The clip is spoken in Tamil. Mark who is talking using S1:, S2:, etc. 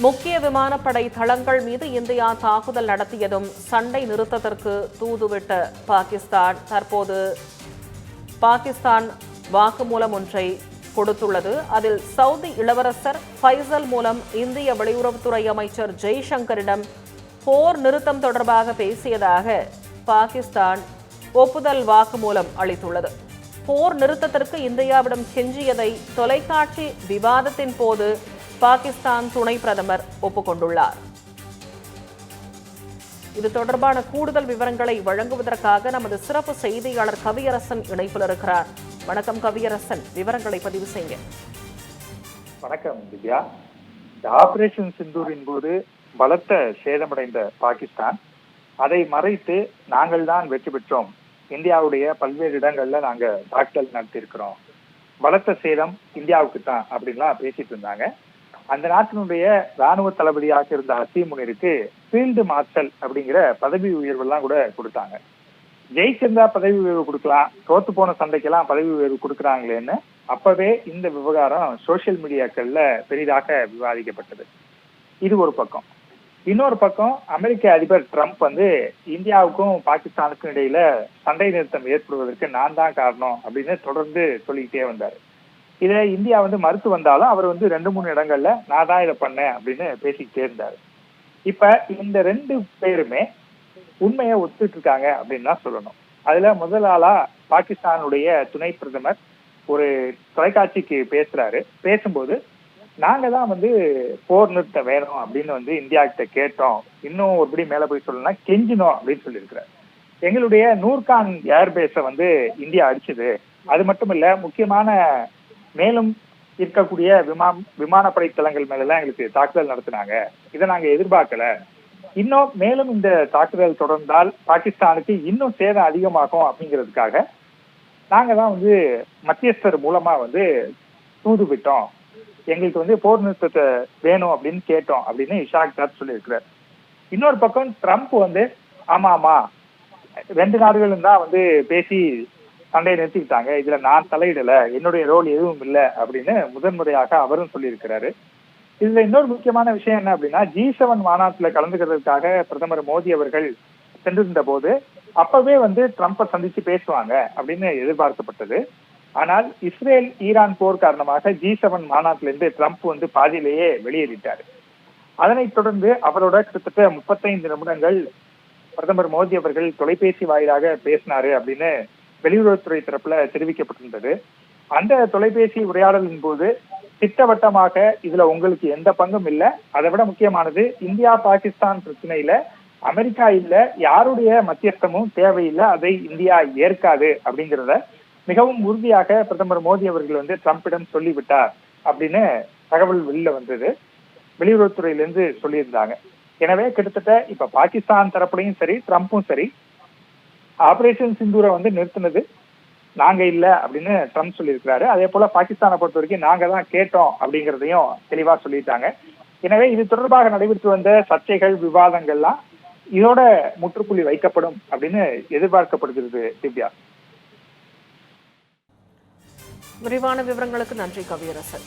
S1: முக்கிய விமானப்படை தளங்கள் மீது இந்தியா தாக்குதல் நடத்தியதும் சண்டை நிறுத்தத்திற்கு தூதுவிட்ட பாகிஸ்தான் தற்போது பாகிஸ்தான் வாக்குமூலம் ஒன்றை கொடுத்துள்ளது. அதில் சவுதி இளவரசர் ஃபைசல் மூலம் இந்திய வெளியுறவுத்துறை அமைச்சர் ஜெய்சங்கரிடம் போர் நிறுத்தம் தொடர்பாக பேசியதாக பாகிஸ்தான் ஒப்புதல் வாக்குமூலம் அளித்துள்ளது. போர் நிறுத்தத்திற்கு இந்தியாவிடம் கெஞ்சியதை தொலைக்காட்சி விவாதத்தின் போது பாகிஸ்தான் துணை பிரதமர் ஒப்புக்கொண்டுள்ளார். இது தொடர்பான கூடுதல் விவரங்களை வழங்குவதற்காக நமது சிறப்பு செய்தியாளர் கவியரசன் இணைப்பில் இருக்கிறார். வணக்கம் கவியரசன், விவரங்களை பதிவு செய்யுங்க.
S2: வணக்கம் திவ்யா. ஆபரேஷன் சிந்தூரின் போது பலத்த சேதமடைந்த பாகிஸ்தான் அதை மறைத்து நாங்கள் தான் வெற்றி பெற்றோம், இந்தியாவுடைய பல்வேறு இடங்கள்ல நாங்க தாக்குதல் நடத்தியிருக்கிறோம், பலத்த சேதம் இந்தியாவுக்கு தான் அப்படின்லாம் பேசிட்டு இருந்தாங்க. அந்த நாட்டினுடைய ராணுவ தளபதியாக இருந்த ஹசீம் முனிருக்கு ஃபீல்டு மார்ஷல் அப்படிங்கிற பதவி உயர்வெல்லாம் கூட கொடுத்தாங்க. ஜெயிச்சிருந்தா பதவி உயர்வு கொடுக்கலாம், தோத்து போன சண்டைக்கெல்லாம் பதவி உயர்வு கொடுக்குறாங்களேன்னு அப்பவே இந்த விவகாரம் சோசியல் மீடியாக்கள்ல பெரிதாக விவாதிக்கப்பட்டது. இது ஒரு பக்கம். இன்னொரு பக்கம் அமெரிக்க அதிபர் ட்ரம்ப் இந்தியாவுக்கும் பாகிஸ்தானுக்கும் இடையில சண்டை நிறுத்தம் ஏற்படுவதற்கு நான் தான் காரணம் அப்படின்னு தொடர்ந்து சொல்லிக்கிட்டே வந்தாரு. இதை இந்தியா மறுத்து வந்தாலும் அவர் 2-3 இடங்கள்ல நான் தான் இதை பண்ணேன் அப்படின்னு பேசிக்கிட்டே இருந்தாரு. இப்ப இந்த 2 பேருமே உண்மையை ஒத்துட்டு இருக்காங்க அப்படின்னு தான் சொல்லணும். அதுல முதல் ஆளா பாகிஸ்தானுடைய துணை பிரதமர் ஒரு தொலைக்காட்சிக்கு பேசுறாரு. பேசும்போது நாங்க தான் போர் நிறுத்தம் வேணும் அப்படின்னு இந்தியா கிட்ட கேட்டோம், இன்னும் ஒருபடி மேல போய் சொல்லணும்னா கெஞ்சினோம் அப்படின்னு சொல்லியிருக்கிறாரு. எங்களுடைய நூர்கான் ஏர்பேஸை இந்தியா அடிச்சது, அது மட்டும் இல்ல முக்கியமான மேலும் இருக்கக்கூடிய விமானப்படை தளங்கள் மேலெல்லாம் எங்களுக்கு தாக்குதல் நடத்தினாங்க, இதை நாங்க எதிர்பார்க்கல, இன்னும் மேலும் இந்த தாக்குதல் தொடர்ந்தால் பாகிஸ்தானுக்கு இன்னும் சேதம் அதிகமாகும் அப்படிங்கிறதுக்காக நாங்க தான் மத்தியஸ்தர் மூலமா தூது விட்டோம், எங்களுக்கு போர் நிறுத்தத்தை வேணும் அப்படின்னு கேட்டோம் அப்படின்னு இஷாக் தாத் சொல்லியிருக்கிறார். இன்னொரு பக்கம் ட்ரம்ப் ஆமா 2 நாடுகளும் தான் பேசி சண்டையை நிறுத்திக்கிட்டாங்க, இதுல நான் தலையிடல, என்னுடைய ரோல் எதுவும் இல்லை அப்படின்னு முதன்முறையாக அவரும் சொல்லியிருக்கிறாரு. இதுல இன்னொரு முக்கியமான விஷயம் என்ன அப்படின்னா, G7 மாநாட்டுல கலந்துக்கிறதுக்காக பிரதமர் மோடி அவர்கள் சென்றிருந்த போது அப்பவே ட்ரம்ப்பை சந்திச்சு பேசுவாங்க அப்படின்னு எதிர்பார்க்கப்பட்டது. ஆனால் இஸ்ரேல் ஈரான் போர் காரணமாக G7 மாநாட்டில இருந்து ட்ரம்ப் பாதியிலேயே வெளியேறிட்டாரு. அதனைத் தொடர்ந்து அவரோட கிட்டத்தட்ட 35 நிமிடங்கள் பிரதமர் மோடி அவர்கள் தொலைபேசி வாயிலாக பேசினாரு அப்படின்னு வெளியுறவுத்துறை தரப்புல தெரிவிக்கப்பட்டிருந்தது. அந்த தொலைபேசி உரையாடலின் போது திட்டவட்டமாக இதுல உங்களுக்கு எந்த பங்கும் இல்லை, அதை விட முக்கியமானது இந்தியா பாகிஸ்தான் பிரச்சனையில அமெரிக்கா இல்ல, யாருடைய மத்தியஸ்தமும் தேவையில்லை, அதை இந்தியா ஏற்காது அப்படிங்கிறத மிகவும் உறுதியாக பிரதமர் மோடி அவர்கள் ட்ரம்பிடம் சொல்லிவிட்டார் அப்படின்னு தகவல் வெளியில வந்தது. வெளியுறவுத்துறையிலிருந்து சொல்லியிருந்தாங்க. எனவே கிட்டத்தட்ட இப்ப பாகிஸ்தான் தரப்புலையும் சரி ட்ரம்ப்பும் சரி ஆபரேஷன் சிந்தூரை நிறுத்தினது நாங்க இல்ல அப்படின்னு ட்ரம்ப் சொல்லியிருக்கிறாரு. அதே போல பாகிஸ்தானை பொறுத்த வரைக்கும் நாங்க தான் கேட்டோம் அப்படிங்கிறதையும் தெளிவா சொல்லிட்டாங்க. எனவே இது தொடர்பாக நடைபெற்று வந்த சர்ச்சைகள் விவாதங்கள்லாம் இதோட முற்றுப்புள்ளி வைக்கப்படும் அப்படின்னு எதிர்பார்க்கப்படுகிறது. திவ்யா,
S1: விரிவான விவரங்களுக்கு நன்றி கவியரசன்.